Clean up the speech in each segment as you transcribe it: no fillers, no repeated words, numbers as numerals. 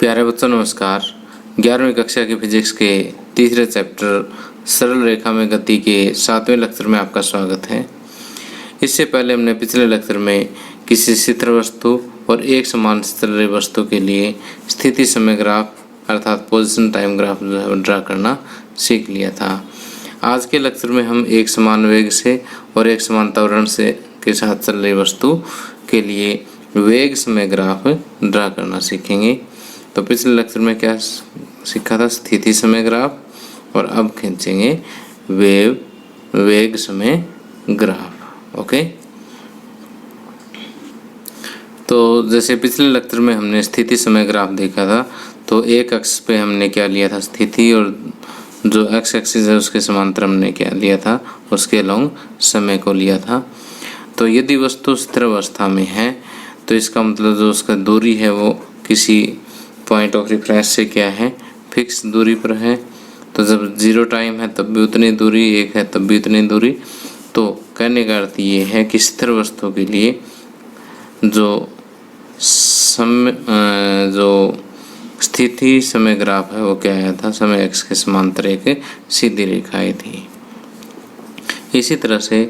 प्यारे बच्चों नमस्कार। 11वीं कक्षा की फिजिक्स के तीसरे चैप्टर सरल रेखा में गति के 7वें लेक्चर में आपका स्वागत है। इससे पहले हमने पिछले लेक्चर में किसी स्थिर वस्तु और एक समान स्थिर वस्तु के लिए स्थिति समय ग्राफ अर्थात पोजीशन टाइम ग्राफ ड्रा करना सीख लिया था। आज के लेक्चर में हम एक समान वेग से और एक समान त्वरण से के साथ चल रही वस्तु के लिए वेग समय ग्राफ ड्रा करना सीखेंगे। तो पिछले लेक्चर में क्या सीखा था? स्थिति समय ग्राफ, और अब खींचेंगे वेग समय ग्राफ। ओके, तो जैसे पिछले लेक्चर में हमने स्थिति समय ग्राफ देखा था, तो एक अक्ष पे हमने क्या लिया था? स्थिति, और जो एक्स एक्सिस है उसके समांतर हमने क्या लिया था? उसके अलोंग समय को लिया था। तो यदि वस्तु स्थिर अवस्था में है तो इसका मतलब जो उसका दूरी है वो किसी पॉइंट ऑफ रेफरेंस से क्या है? फिक्स दूरी पर है। तो जब जीरो टाइम है तब भी उतनी दूरी, एक है तब भी उतनी दूरी। तो कहने का अर्थ ये है कि स्थिर वस्तु के लिए जो स्थिति समय ग्राफ है वो क्या आया था? समय एक्स के समांतर एक सीधी रेखा आई थी। इसी तरह से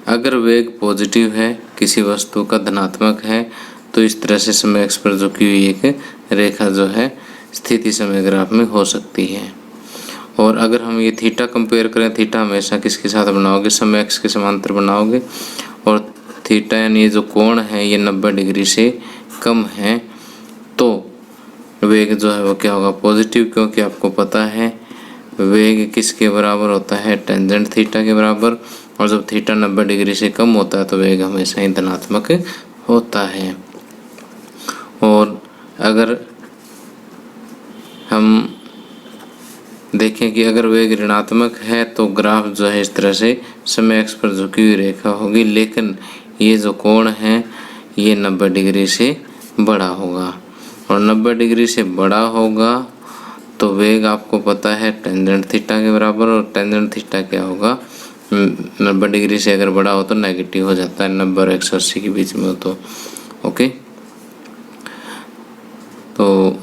अगर वेग पॉजिटिव है, किसी वस्तु का धनात्मक है, तो इस तरह से समय एक्स पर झुकी हुई एक रेखा जो है स्थिति समय ग्राफ में हो सकती है। और अगर हम ये थीटा कंपेयर करें, थीटा हमेशा किसके साथ बनाओगे? समय एक्स के समांतर बनाओगे। और थीटा यानी ये जो कोण है ये 90 डिग्री से कम है, तो वेग जो है वो क्या होगा? पॉजिटिव, क्योंकि आपको पता है वेग किसके बराबर होता है? टेंजेंट थीटा के बराबर। और जब थीटा 90 डिग्री से कम होता है तो वेग हमेशा ही धनात्मक होता है। और अगर हम देखें कि अगर वेग ऋणात्मक है तो ग्राफ जो है इस तरह से समय एक्स पर झुकी हुई रेखा होगी, लेकिन ये जो कोण है ये 90 डिग्री से बड़ा होगा। और 90 डिग्री से बड़ा होगा तो वेग आपको पता है टेंजेंट थीटा के बराबर। और टेंजेंट थीटा क्या होगा? 90 डिग्री से अगर बड़ा हो तो नेगेटिव हो जाता है, 90 और 180 के बीच में हो तो। ओके, तो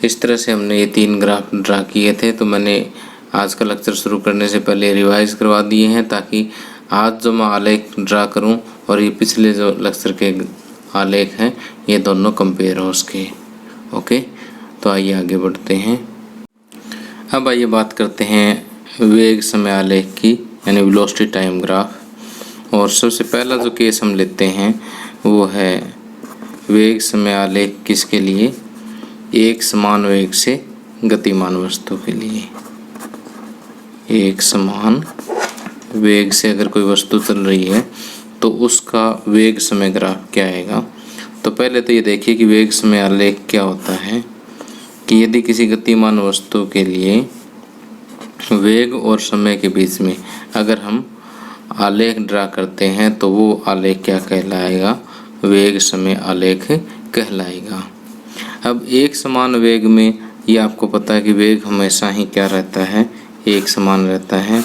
इस तरह से हमने ये 3 ग्राफ ड्रा किए थे। तो मैंने आज का लेक्चर शुरू करने से पहले रिवाइज करवा दिए हैं, ताकि आज जो मैं आलेख ड्रा करूं और ये पिछले जो लेक्चर के आलेख हैं ये दोनों कंपेयर हो उसके। ओके, तो आइए आगे बढ़ते हैं। अब आइए बात करते हैं वेग समय आलेख की, यानी वेलोसिटी टाइम ग्राफ। और सबसे पहला जो केस हम लेते हैं वो है वेग समय आलेख किसके लिए? एक समान वेग से गतिमान वस्तु के लिए। एक समान वेग से अगर कोई वस्तु चल रही है तो उसका वेग समय ग्राफ क्या आएगा? तो पहले तो ये देखिए कि वेग समय आलेख क्या होता है कि यदि किसी गतिमान वस्तु के लिए वेग और समय के बीच में अगर हम आलेख ड्रा करते हैं तो वो आलेख क्या कहलाएगा? वेग समय आलेख कहलाएगा। अब एक समान वेग में ये आपको पता है कि वेग हमेशा ही क्या रहता है? एक समान रहता है।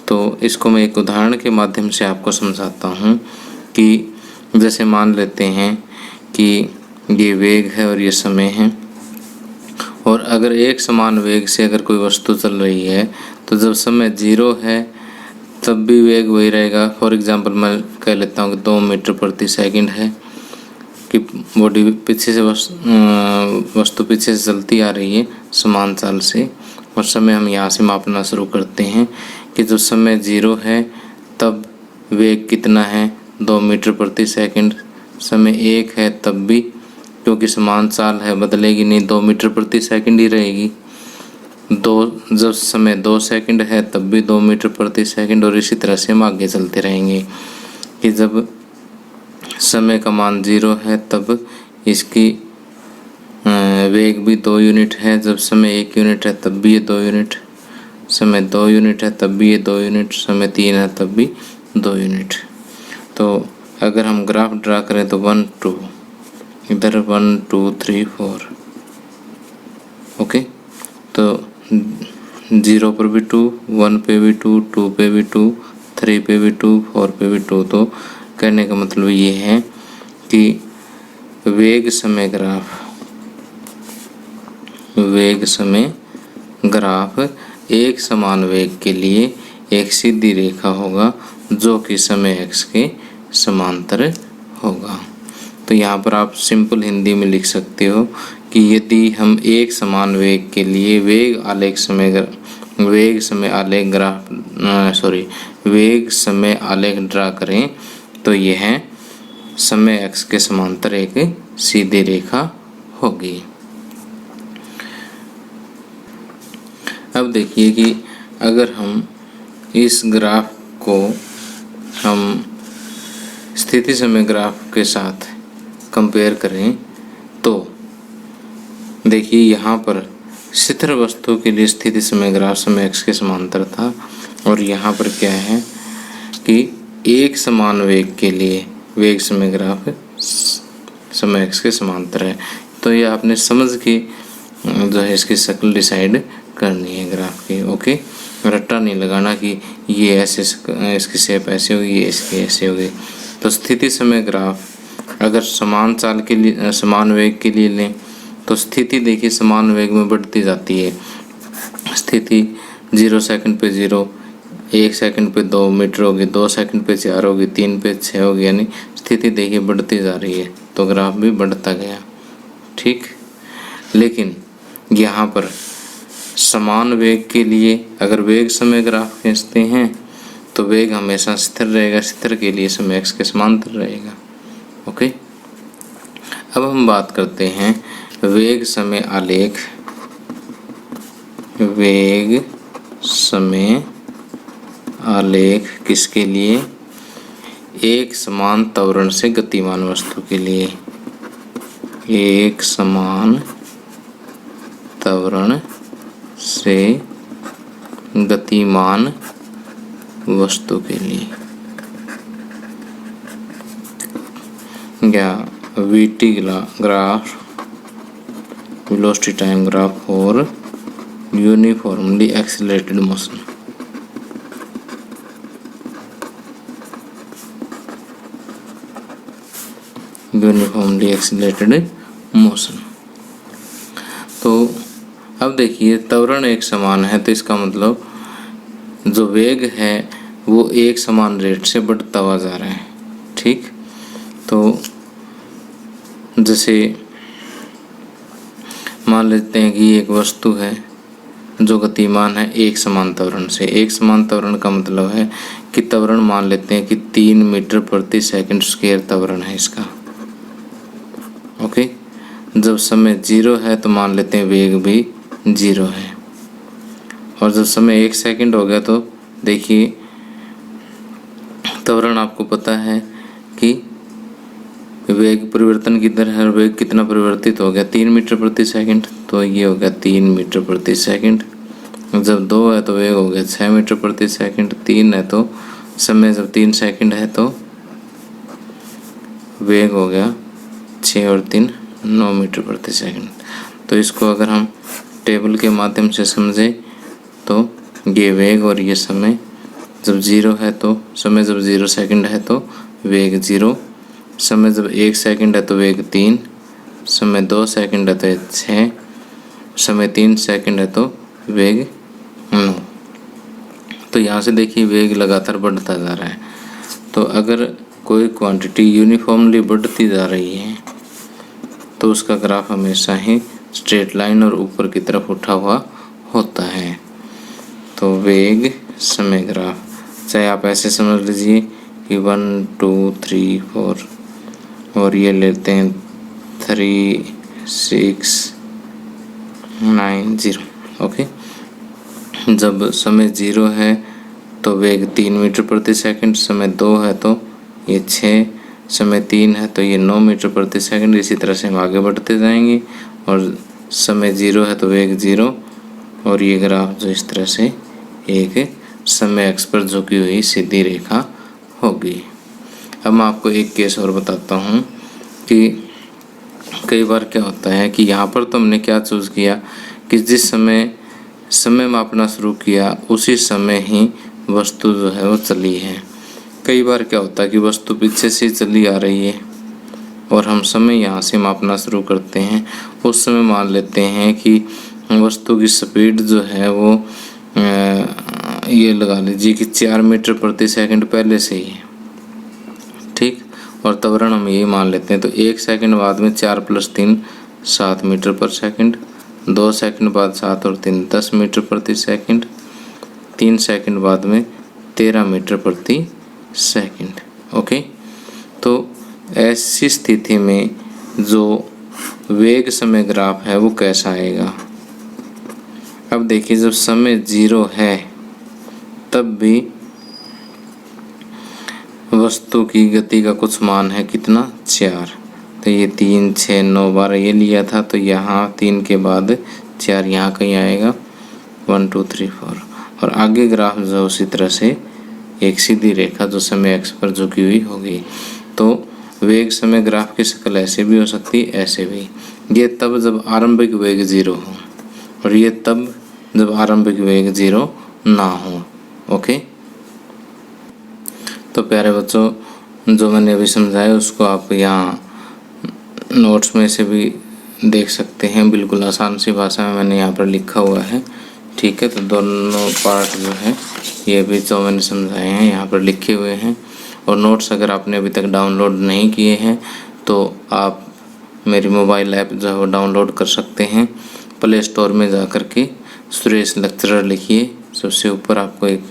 तो इसको मैं एक उदाहरण के माध्यम से आपको समझाता हूँ कि जैसे मान लेते हैं कि ये वेग है और ये समय है, और अगर एक समान वेग से अगर कोई वस्तु चल रही है तो जब समय 0 है तब भी वेग वही रहेगा। फॉर एग्जांपल मैं कह लेता हूँ कि 2 मीटर प्रति सेकंड है कि बॉडी पीछे से वस्तु पीछे से चलती आ रही है समान चाल से, और समय हम यहाँ से मापना शुरू करते हैं कि जब समय 0 है तब वेग कितना है? 2 मीटर प्रति सेकंड। समय 1 है तब भी, क्योंकि समान चाल है बदलेगी नहीं, 2 मीटर प्रति सेकंड ही रहेगी। जब समय 2 सेकंड है तब भी 2 मीटर प्रति सेकंड। और इसी तरह से हम आगे चलते रहेंगे कि जब समय का मान 0 है तब इसकी वेग भी 2 यूनिट है। जब समय 1 यूनिट है तब भी ये 2 यूनिट, समय 2 यूनिट है तब भी ये 2 यूनिट, समय 3 है तब भी 2 यूनिट। तो अगर हम ग्राफ ड्रा करें तो 1 2, इधर 1 2 3 4। ओके, तो 0 पर भी 2, 1 पे भी 2, 2 पे भी 2, 3 पे भी 2, 4 पे भी 2। तो कहने का मतलब ये है कि वेग समय ग्राफ वेग समय ग्राफ एक समान वेग के लिए एक सीधी रेखा होगा जो कि समय x के समांतर होगा। तो यहाँ पर आप सिंपल हिंदी में लिख सकते हो कि यदि हम एक समान वेग के लिए वेग समय आलेख ड्रा करें तो यह समय x के समांतर एक सीधी रेखा होगी। अब देखिए कि अगर हम इस ग्राफ को हम स्थिति समय ग्राफ के साथ कंपेयर करें तो देखिए यहाँ पर स्थिर वस्तु के लिए स्थिति समय ग्राफ समय x के समांतर था और यहाँ पर क्या है कि एक समान वेग के लिए वेग समय ग्राफ समय x के समांतर है। तो ये आपने समझ के जो है इसकी शक्ल डिसाइड करनी है ग्राफ की। ओके, रट्टा नहीं लगाना कि ये ऐसे इसकी शेप ऐसे होगी, ये इसकी ऐसे होगी। तो स्थिति समय ग्राफ अगर समान चाल के लिए समान वेग के लिए लें तो स्थिति देखिए समान वेग में बढ़ती जाती है। स्थिति 0 सेकंड पे 0, 1 सेकंड पे 2 मीटर होगी, 2 सेकंड पे 4 होगी, 3 पे 6 होगी, यानी स्थिति देखिए बढ़ती जा रही है तो ग्राफ भी बढ़ता गया। ठीक, लेकिन यहाँ पर समान वेग के लिए अगर वेग समय ग्राफ खींचते हैं तो वेग हमेशा स्थिर रहेगा, स्थिर के लिए समय x के समांतर रहेगा। ओके, अब हम बात करते हैं वेग समय आलेख। वेग समय आलेख किसके लिए? एक समान त्वरण से गतिमान वस्तु के लिए। एक समान त्वरण से गतिमान वस्तु के लिए या VT graph, velocity time graph और uniformly accelerated motion. Uniformly accelerated motion. तो अब देखिए त्वरण एक समान है तो इसका मतलब जो वेग है वो एक समान रेट से बढ़ता हुआ जा रहा है। ठीक, तो जैसे मान लेते हैं कि एक वस्तु है जो गतिमान है एक समान त्वरण से। एक समान त्वरण का मतलब है कि त्वरण मान लेते हैं कि 3 मीटर प्रति सेकंड स्क्वायर त्वरण है इसका। ओके, जब समय 0 है तो मान लेते हैं वेग भी 0 है और जब समय 1 सेकंड हो गया तो देखिए त्वरण आपको पता है कि वेग परिवर्तन की दर है, वेग कितना परिवर्तित हो गया 3 मीटर प्रति सेकंड, तो ये हो गया 3 मीटर प्रति सेकंड। जब 2 है तो वेग हो गया 6 मीटर प्रति सेकंड। 3 है तो समय जब 3 सेकंड है तो वेग हो गया 6 और 3 9 मीटर प्रति सेकंड। तो इसको अगर हम टेबल के माध्यम से समझें तो ये वेग और ये समय जब 0 है तो समय जब 0 सेकंड है तो वेग 0, समय जब 1 सेकंड है तो वेग 3, समय 2 सेकंड है तो 6, समय 3 सेकंड है तो वेग 9। तो यहाँ से देखिए वेग लगातार बढ़ता जा रहा है। तो अगर कोई क्वांटिटी यूनिफॉर्मली बढ़ती जा रही है तो उसका ग्राफ हमेशा ही स्ट्रेट लाइन और ऊपर की तरफ उठा हुआ होता है। तो वेग समय ग्राफ चाहे आप ऐसे समझ लीजिए कि 1 2 3 4 और ये लेते हैं 3 6 9 0। ओके, जब समय 0 है तो वेग 3 मीटर प्रति सेकंड, समय 2 है तो ये 6, समय 3 है तो ये 9 मीटर प्रति सेकंड। इसी तरह से हम आगे बढ़ते जाएंगे और समय 0 है तो वेग 0 और ये ग्राफ जो इस तरह से एक समय एक्स पर झुकी हुई सीधी रेखा होगी। अब मैं आपको एक केस और बताता हूँ कि कई बार क्या होता है कि यहाँ पर तो हमने क्या चूज़ किया कि जिस समय मापना शुरू किया उसी समय ही वस्तु जो है वो चली है। कई बार क्या होता है कि वस्तु पीछे से चली आ रही है और हम समय यहाँ से मापना शुरू करते हैं। उस समय मान लेते हैं कि वस्तु की स्पीड जो है वो ये लगा लीजिए कि 4 मीटर प्रति सेकंड पहले से ही है, ठीक। और त्वरण हम यही मान लेते हैं। तो 1 सेकंड बाद में 4 + 3 7 मीटर पर सेकंड, 2 सेकंड बाद 7 और 3 10 मीटर प्रति सेकंड, 3 सेकंड बाद में 13 मीटर प्रति सेकंड। ओके, तो ऐसी स्थिति में जो वेग समय ग्राफ है वो कैसा आएगा। अब देखिए, जब समय 0 है तब भी वस्तु की गति का कुछ मान है कितना, 4। तो ये 3 6 9 12 ये लिया था, तो यहाँ 3 के बाद 4 यहाँ कहीं आएगा, 1 2 3 4। और आगे ग्राफ जो उसी तरह से एक सीधी रेखा जो समय x पर झुकी हुई होगी। तो वेग समय ग्राफ की शक्ल ऐसे भी हो सकती है, ऐसे भी। ये तब जब आरंभिक वेग 0 हो, और ये तब जब आरंभिक वेग 0 ना हो। ओके, तो प्यारे बच्चों, जो मैंने अभी समझाया उसको आप यहाँ नोट्स में से भी देख सकते हैं। बिल्कुल आसान सी भाषा में मैंने यहाँ पर लिखा हुआ है, ठीक है। तो दोनों पार्ट जो है ये भी जो मैंने समझाए हैं यहाँ पर लिखे हुए हैं। और नोट्स अगर आपने अभी तक डाउनलोड नहीं किए हैं तो आप मेरी मोबाइल ऐप जो है वो डाउनलोड कर सकते हैं। प्ले स्टोर में जा कर के सुरेश लेक्चरर लिखिए, सबसे ऊपर आपको एक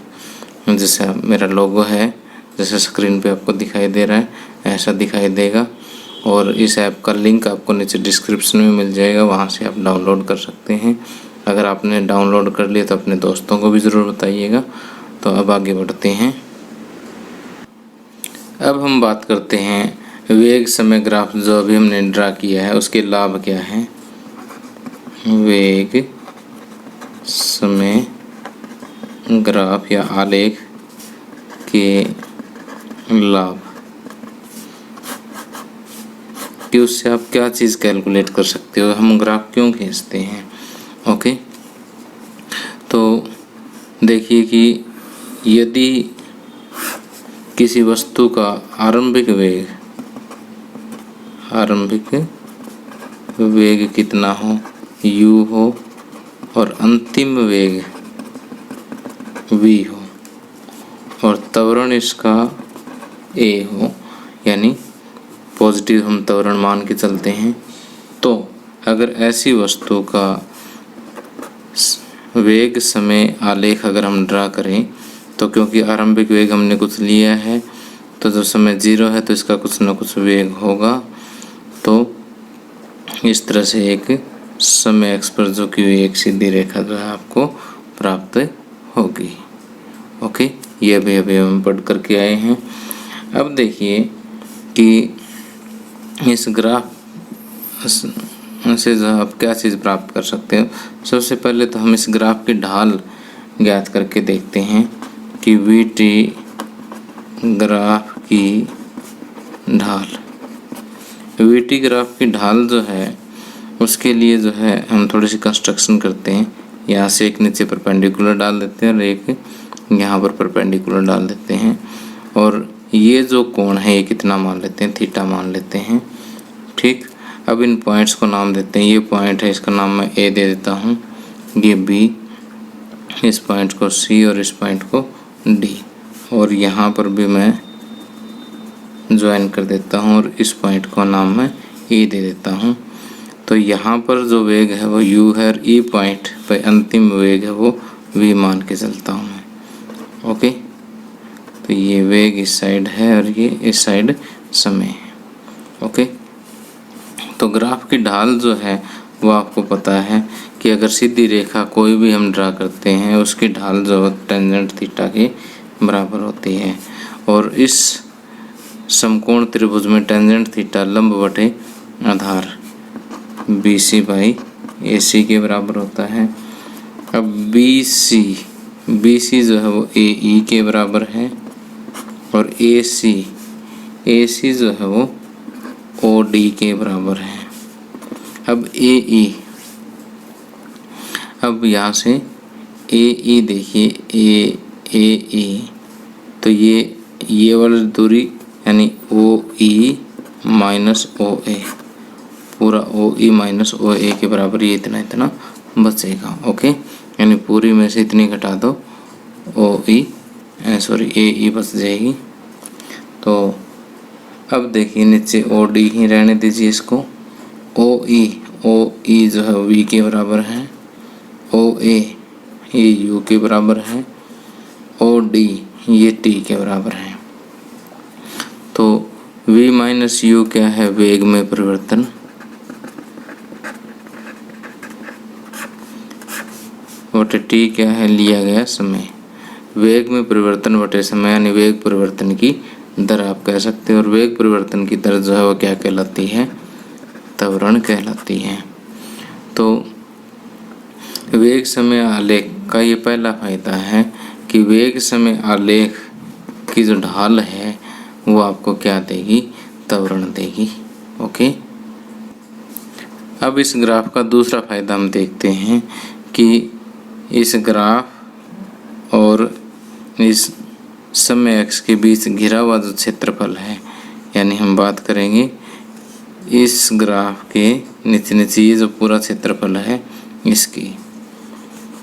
जैसा मेरा लोगो है, जैसे स्क्रीन पे आपको दिखाई दे रहा है, ऐसा दिखाई देगा। और इस ऐप का लिंक आपको नीचे डिस्क्रिप्शन में मिल जाएगा, वहाँ से आप डाउनलोड कर सकते हैं। अगर आपने डाउनलोड कर लिया तो अपने दोस्तों को भी ज़रूर बताइएगा। तो अब आगे बढ़ते हैं। अब हम बात करते हैं वेग समय ग्राफ जो अभी हमने ड्रा किया है उसके लाभ क्या हैं। वेग समय ग्राफ या आलेख के लाभ कि उससे आप क्या चीज़ कैलकुलेट कर सकते हो, हम ग्राफ क्यों खींचते हैं। ओके, तो देखिए कि यदि किसी वस्तु का आरंभिक वेग कितना हो, u हो, और अंतिम वेग v हो, और त्वरण इसका a हो, यानी पॉजिटिव हम त्वरण मान के चलते हैं। तो अगर ऐसी वस्तु का वेग समय आलेख अगर हम ड्रा करें तो क्योंकि आरंभिक वेग हमने कुछ लिया है, तो जब समय 0 है तो इसका कुछ न कुछ वेग होगा। तो इस तरह से एक समय x पर झुकी हुई एक सीधी रेखा जो है आपको प्राप्त होगी। ओके, ये भी अभी हम पढ़ करके आए हैं। अब देखिए कि इस ग्राफ से जो आप क्या चीज़ प्राप्त कर सकते हो। सबसे पहले तो हम इस ग्राफ की ढाल ज्ञात करके देखते हैं कि VT ग्राफ की ढाल, VT ग्राफ की ढाल जो है उसके लिए जो है हम थोड़ी सी कंस्ट्रक्शन करते हैं। यहाँ से एक नीचे परपेंडिकुलर डाल देते हैं और एक यहाँ पर परपेंडिकुलर डाल देते हैं। और ये जो कोण है ये कितना मान लेते हैं, थीटा मान लेते हैं, ठीक। अब इन पॉइंट्स को नाम देते हैं। ये पॉइंट है, इसका नाम मैं A दे देता हूँ, ये B, इस पॉइंट को C और इस पॉइंट को D, और यहाँ पर भी मैं ज्वाइन कर देता हूँ और इस पॉइंट को नाम मैं E दे देता हूँ। तो यहाँ पर जो वेग है वो u है और E पॉइंट पर अंतिम वेग है वो v मान के चलता हूँ मैं। ओके, तो ये वेग इस साइड है और ये इस साइड समय है। ओके, तो ग्राफ की ढाल जो है वो आपको पता है कि अगर सीधी रेखा कोई भी हम ड्रा करते हैं उसकी ढाल जो टेंजेंट थीटा के बराबर होती है। और इस समकोण त्रिभुज में टेंजेंट थीटा लंब बटे आधार BC/AC के बराबर होता है। अब BC जो है वो AE के बराबर है और AC जो है वो OD के बराबर है। अब AE, अब यहाँ से AE देखिए, AE, तो ये वाली दूरी यानी OE माइनस OA, पूरा OE माइनस OA के बराबर ये इतना बचेगा। ओके, यानी पूरी में से इतनी घटा दो, ए ई बच जाएगी। तो अब देखिए नीचे ओ डी ही रहने दीजिए इसको। ओ ई जो है वी के बराबर है, ओ ए ये यू के बराबर है, ओ डी ये टी के बराबर है। तो v माइनस यू क्या है, वेग में परिवर्तन, बटे टी क्या है, लिया गया समय। वेग में परिवर्तन बटे समय यानी वेग परिवर्तन की दर आप कह सकते हो। और वेग परिवर्तन की दर जो है वो क्या कहलाती है, त्वरण कहलाती है। तो वेग समय आलेख का ये पहला फायदा है कि वेग समय आलेख की जो ढाल है वो आपको क्या देगी, त्वरण देगी। ओके, अब इस ग्राफ का दूसरा फायदा हम देखते हैं कि इस ग्राफ और इस समय अक्ष के बीच घिरा हुआ जो क्षेत्रफल है, यानी हम बात करेंगे इस ग्राफ के नीचे ये जो पूरा क्षेत्रफल है इसकी,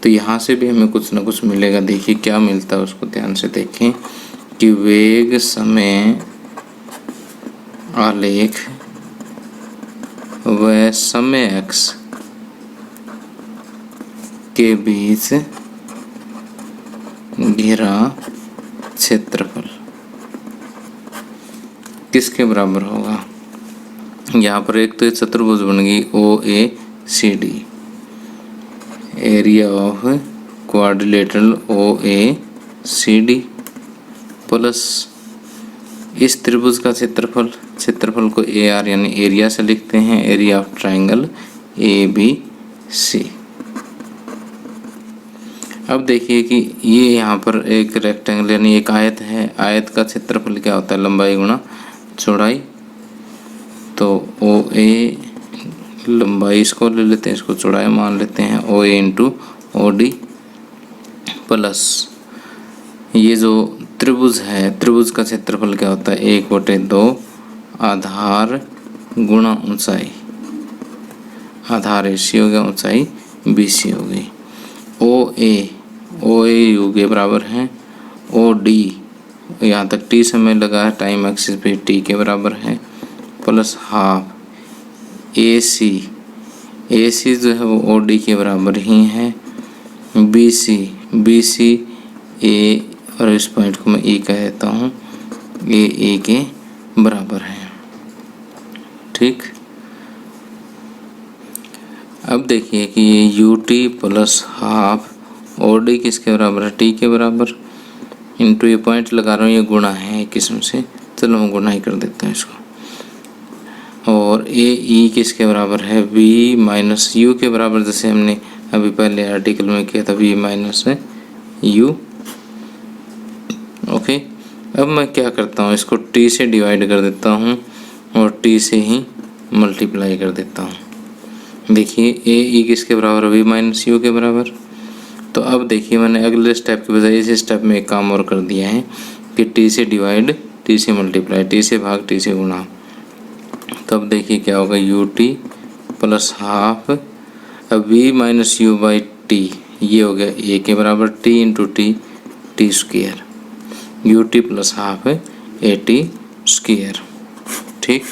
तो यहाँ से भी हमें कुछ ना कुछ मिलेगा। देखिए क्या मिलता है उसको ध्यान से देखें कि वेग समय आलेख व समय अक्ष के बीच घिरा क्षेत्रफल किसके बराबर होगा। यहाँ पर एक तो चतुर्भुज बन गई O A C D, area of quadrilateral O A C D, plus इस त्रिभुज का क्षेत्रफल को ए आर यानी एरिया से लिखते हैं, area of triangle A B C. अब देखिए कि ये यहाँ पर एक रेक्टेंगल यानी एक आयत है, आयत का क्षेत्रफल क्या होता है, लंबाई गुणा चौड़ाई। तो ओ ए लंबाई इसको ले लेते हैं, इसको चौड़ाई मान लेते हैं, ओ ए इंटू ओ डी, प्लस ये जो त्रिभुज है, त्रिभुज का क्षेत्रफल क्या होता है, 1/2 आधार गुणा ऊंचाई, आधार AC हो गया, ऊंचाई BC हो गई। ओ ए यू के बराबर है, ओ डी यहाँ तक टी समय लगा है, टाइम एक्सिस पे टी के बराबर है, प्लस हाफ ए सी जो है वो ओ डी के बराबर ही है, बी सी ए और इस पॉइंट को मैं ई कह देता हूँ, ये ए के बराबर है। ठीक, अब देखिए कि ये u t plus half O D किसके बराबर है, टी के बराबर, इंटू ये पॉइंट लगा रहा हूँ, ये गुणा है एक किस्म से, चलो मैं गुणा ही कर देता हूँ इसको। और ए ई किसके बराबर है, वी माइनस यू के बराबर, जैसे हमने अभी पहले आर्टिकल में किया था, वी माइनस यू। ओके, अब मैं क्या करता हूँ, इसको टी से डिवाइड कर देता हूँ और टी से ही मल्टीप्लाई कर देता हूँ। देखिए ए ई किसके बराबर, वी माइनस यू के बराबर। तो अब देखिए मैंने अगले स्टेप के बजाय इस स्टेप में एक काम और कर दिया है कि टी से डिवाइड, टी से मल्टीप्लाई, टी से भाग, टी से गुणा। तब देखिए क्या होगा, यू टी प्लस हाफ, अब v minus u by t ये हो गया ए के बराबर, t into t, t square, u t plus half a t square. ठीक,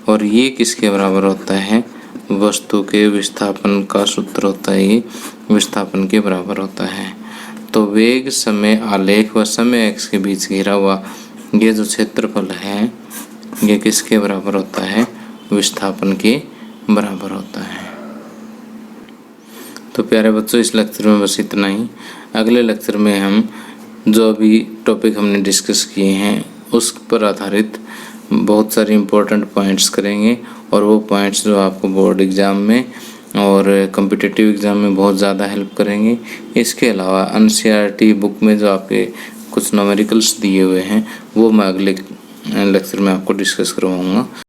और ये किसके बराबर होता है, वस्तु के विस्थापन का सूत्र होता है, ये विस्थापन के बराबर होता है। तो वेग समय आलेख व समय एक्स के बीच घिरा हुआ ये जो क्षेत्रफल है ये किसके बराबर होता है, विस्थापन के बराबर होता है। तो प्यारे बच्चों, इस लेक्चर में बस इतना ही। अगले लेक्चर में हम जो अभी टॉपिक हमने डिस्कस किए हैं उस पर आधारित बहुत सारे इम्पोर्टेंट पॉइंट्स करेंगे, और वो पॉइंट्स जो आपको बोर्ड एग्ज़ाम में और कॉम्पिटिटिव एग्ज़ाम में बहुत ज़्यादा हेल्प करेंगे। इसके अलावा NCERT बुक में जो आपके कुछ न्यूमेरिकल्स दिए हुए हैं वो मैं अगले लेक्चर में आपको डिस्कस करवाऊँगा।